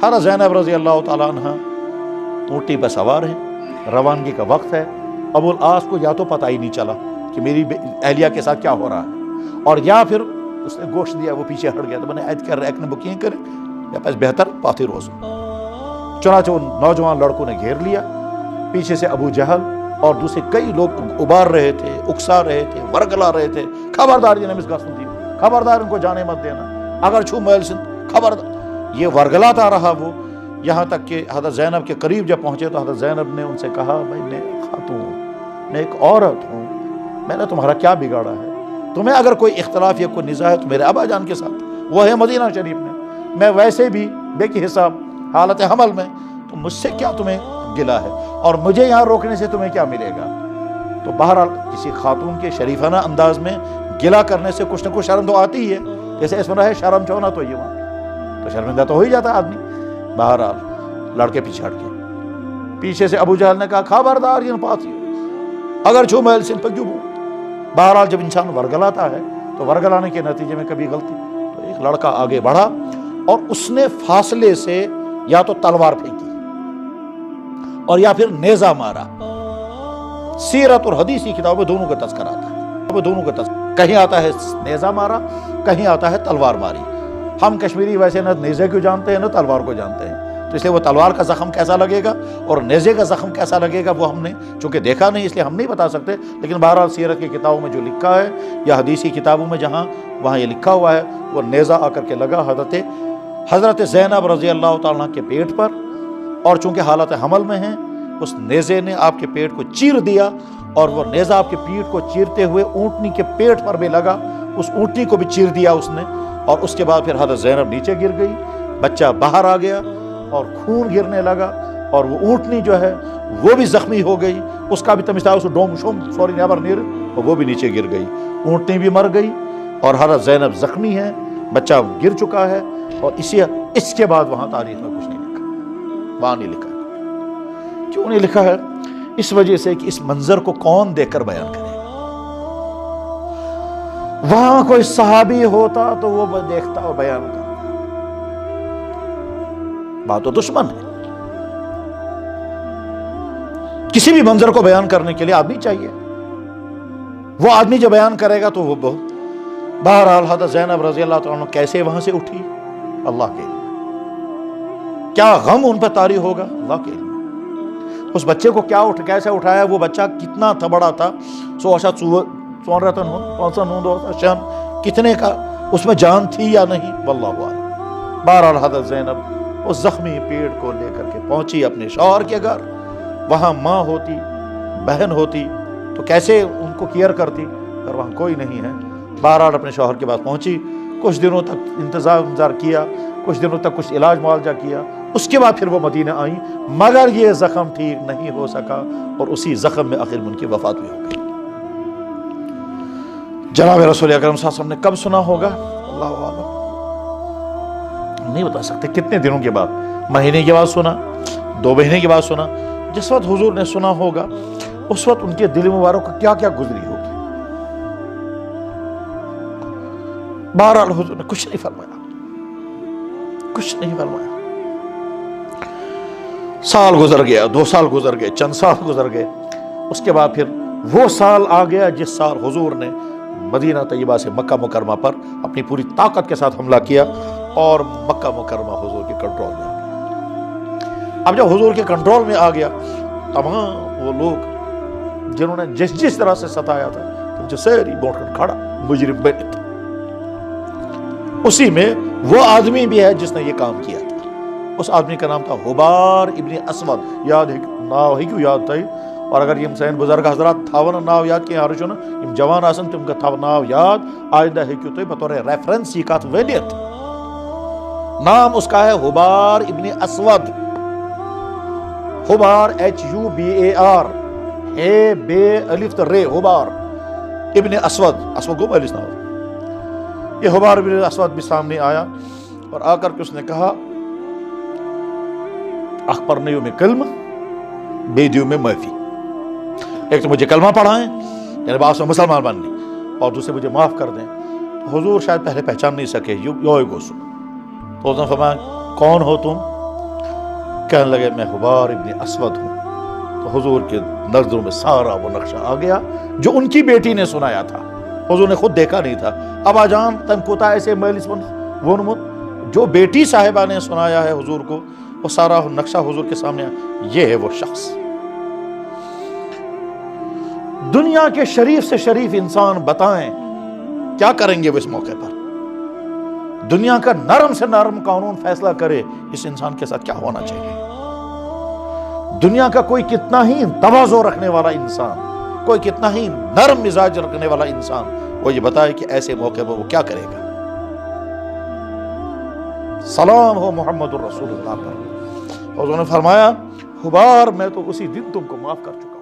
حضرت زینب رضی اللہ تعالیٰ عنہ اونٹی پر سوار ہیں، روانگی کا وقت ہے۔ ابو العاص کو یا تو پتہ ہی نہیں چلا کہ میری اہلیہ کے ساتھ کیا ہو رہا ہے، اور یا پھر اس نے گوشت دیا، وہ پیچھے ہٹ گیا۔ تو میں نے عید کر ایک نے بکنگ کریں یا پس بہتر پاتی روز۔ چنانچہ ان نوجوان لڑکوں نے گھیر لیا، پیچھے سے ابو جہل اور دوسرے کئی لوگ ابار رہے تھے، اکسا رہے تھے، ورگلا رہے تھے، خبردار یہ نمس گسن دی، خبردار ان کو جانے مت دینا، اگر چھو محل سن خبردار۔ یہ ورگلاتا رہا وہ، یہاں تک کہ حضرت زینب کے قریب جب پہنچے تو حضرت زینب نے ان سے کہا، بھائی میں خاتون، میں ایک عورت ہوں، میں نے تمہارا کیا بگاڑا ہے؟ تمہیں اگر کوئی اختلاف یا کوئی نزاع ہے تو میرے ابا جان کے ساتھ، وہ ہے مدینہ شریف میں ویسے بھی بے کی حساب حالت حمل میں، تو مجھ سے کیا تمہیں گلا ہے، اور مجھے یہاں روکنے سے تمہیں کیا ملے گا؟ تو بہرحال کسی خاتون کے شریفانہ انداز میں گلا کرنے سے کچھ نہ کچھ شرم تو آتی ہی ہے، جیسے اس میں رہے شرم چھونا تو یہ وہاں تو شرمندہ تو ہو ہی جاتا آدمی۔ بہرحال لڑکے پیچھے ہٹ گئے، پیچھے سے ابو جہل نے کہا، خبردار یہ پاتی اگر چھو محل سن پہ کیوں۔ بہرحال جب انسان ورگلاتا ہے تو ورگلانے کے نتیجے میں کبھی غلطی، تو ایک لڑکا آگے بڑھا اور اس نے فاصلے سے یا تو تلوار پھینکی اور یا پھر نیزہ مارا۔ سیرت اور حدیث کی کتابوں میں دونوں کا تذکرہ آتا ہے، کہیں آتا ہے نیزہ مارا، کہیں آتا ہے تلوار ماری۔ ہم کشمیری ویسے نہ نیزے کو جانتے ہیں نہ تلوار کو جانتے ہیں، تو اس لیے وہ تلوار کا زخم کیسا لگے گا اور نیزے کا زخم کیسا لگے گا وہ ہم نے چونکہ دیکھا نہیں، اس لیے ہم نہیں بتا سکتے۔ لیکن بہرحال سیرت کی کتابوں میں جو لکھا ہے یا حدیثی کتابوں میں جہاں وہاں یہ لکھا ہوا ہے، وہ نیزہ آ کر کے لگا حضرت زینب رضی اللہ تعالیٰ کے پیٹ پر، اور چونکہ حالت حمل میں ہیں اس نیزے نے آپ کے پیٹ کو چیر دیا، اور وہ نیزہ آپ کے پیٹ کو چیرتے ہوئے اونٹنی کے پیٹ پر بھی لگا، اس اونٹنی کو بھی چیر دیا اس نے، اور اس کے بعد پھر حضرت زینب نیچے گر گئی، بچہ باہر آ گیا اور خون گرنے لگا، اور وہ اونٹنی جو ہے وہ بھی زخمی ہو گئی، اس کا بھی تمشتا اس ڈوم شوم سوری نیبر نیر، اور وہ بھی نیچے گر گئی، اونٹنی بھی مر گئی اور حضرت زینب زخمی ہے، بچہ گر چکا ہے۔ اور اس کے بعد وہاں تاریخ میں کچھ نہیں لکھا، وہاں نہیں لکھا۔ کیوں نہیں لکھا ہے؟ اس وجہ سے کہ اس منظر کو کون دیکھ کر بیان کرے گا؟ وہاں کوئی صحابی ہوتا تو وہ دیکھتا اور بیان کرتا، بات تو دشمن ہے۔ کسی بھی منظر کو بیان کرنے کے لیے آدمی چاہیے، وہ آدمی جو بیان کرے گا تو وہ بہت۔ بہرحال حضرت زینب رضی اللہ تعالیٰ عنہ کیسے وہاں سے اٹھی اللہ کے علم، کیا غم ان پر طاری ہوگا اللہ کے علم۔ اس بچے کو کیا کیسے اٹھایا، وہ بچہ کتنا تھا بڑا تھا، کتنے کا اس میں جان تھی یا نہیں واللہ اعلم۔ بہرحال حضرت زینب اس زخمی پیڑ کو لے کر کے پہنچی اپنے شوہر کے گھر۔ وہاں ماں ہوتی، بہن ہوتی تو کیسے ان کو کیئر کرتی، اور وہاں کوئی نہیں ہے۔ بہرحال اپنے شوہر کے پاس پہنچی، کچھ دنوں تک انتظار کیا، کچھ دنوں تک کچھ علاج معالجہ کیا، اس کے بعد پھر وہ مدینہ آئیں، مگر یہ زخم ٹھیک نہیں ہو سکا، اور اسی زخم میں آخر ان کی وفات بھی ہو گئی۔ جناب رسول اکرم صلی اللہ علیہ وسلم نے کب سنا ہوگا اللہ عالم، نہیں بتا سکتے کتنے دنوں کے بعد، مہینے کے بعد سنا، 2 مہینے کے بعد سنا۔ جس وقت حضور نے سنا ہوگا اس وقت ان کے دل مبارک کو کیا کیا گزری ہوگی۔ بہرحال حضور نے کچھ نہیں فرمایا، کچھ نہیں فرمایا۔ سال گزر گیا، 2 سال گزر گئے، چند سال گزر گئے، اس کے بعد پھر وہ سال آ گیا جس سال حضور نے مدینہ طیبہ سے مکہ مکرمہ پر اپنی پوری طاقت کے ساتھ حملہ کیا، اور مکہ مکرمہ حضور کے کنٹرول میں آ گیا۔ اب جب حضور کے کنٹرول میں آ گیا، تمام وہ لوگ جنہوں نے جس طرح سے ستایا تھا، تم جو سیری بوٹ کر کھڑا مجرم بیٹھ، اسی میں وہ آدمی بھی ہے جس نے یہ کام کیا تھا۔ اس آدمی کا نام تھا حبار ابن اسود، یاد ہے ناو ہے کیوں یاد تھا، اور اگر یہ سین بزرگ حضرات تھاون ناو یاد کیا ہر چون یم جوان آسن تم کا تھاو ناو یاد آئندہ ہے کیوں تو بطور ریفرنس یہ کات ونیت۔ نام اس کا ہے حبار ابن اسود، حبار HUBAR، ہے بے الف تو رے، حبار ابن اسود، اسود کو الف نام۔ یہ حبار ابن اسود بھی سامنے آیا اور آ کر کے اس نے کہا اخبرنیوں میں کلمہ بیدیوں میں معافی، ایک تو مجھے کلمہ پڑھائیں یعنی بعض میں مسلمان بننے، اور دوسرے مجھے معاف کر دیں۔ تو حضور شاید پہلے پہچان نہیں سکے، یو گوسو، تو اس نے فرمایا کون ہو تم؟ کہنے لگے میں حبار ابن اسود ہوں. تو حضور کے نظروں میں سارا وہ نقشہ آ گیا جو ان کی بیٹی نے سنایا تھا. حضور نے خود دیکھا نہیں تھا. ابا جان تم کوتا ایسے مجلس ونمت، جو بیٹی صاحبہ نے سنایا ہے حضور کو، وہ سارا نقشہ حضور کے سامنے یہ ہے وہ شخص. دنیا کے شریف سے شریف انسان بتائیں کیا کریں گے وہ اس موقع پر؟ دنیا کا نرم سے نرم قانون فیصلہ کرے اس انسان کے ساتھ کیا ہونا چاہیے. دنیا کا کوئی کتنا ہی تواضع رکھنے والا انسان، کوئی کتنا ہی نرم مزاج رکھنے والا انسان، وہ یہ بتائے کہ ایسے موقع پر وہ کیا کرے گا. سلام ہو محمد الرسول اللہ پر. حضور نے فرمایا حبار میں تو اسی دن تم کو معاف کر چکا.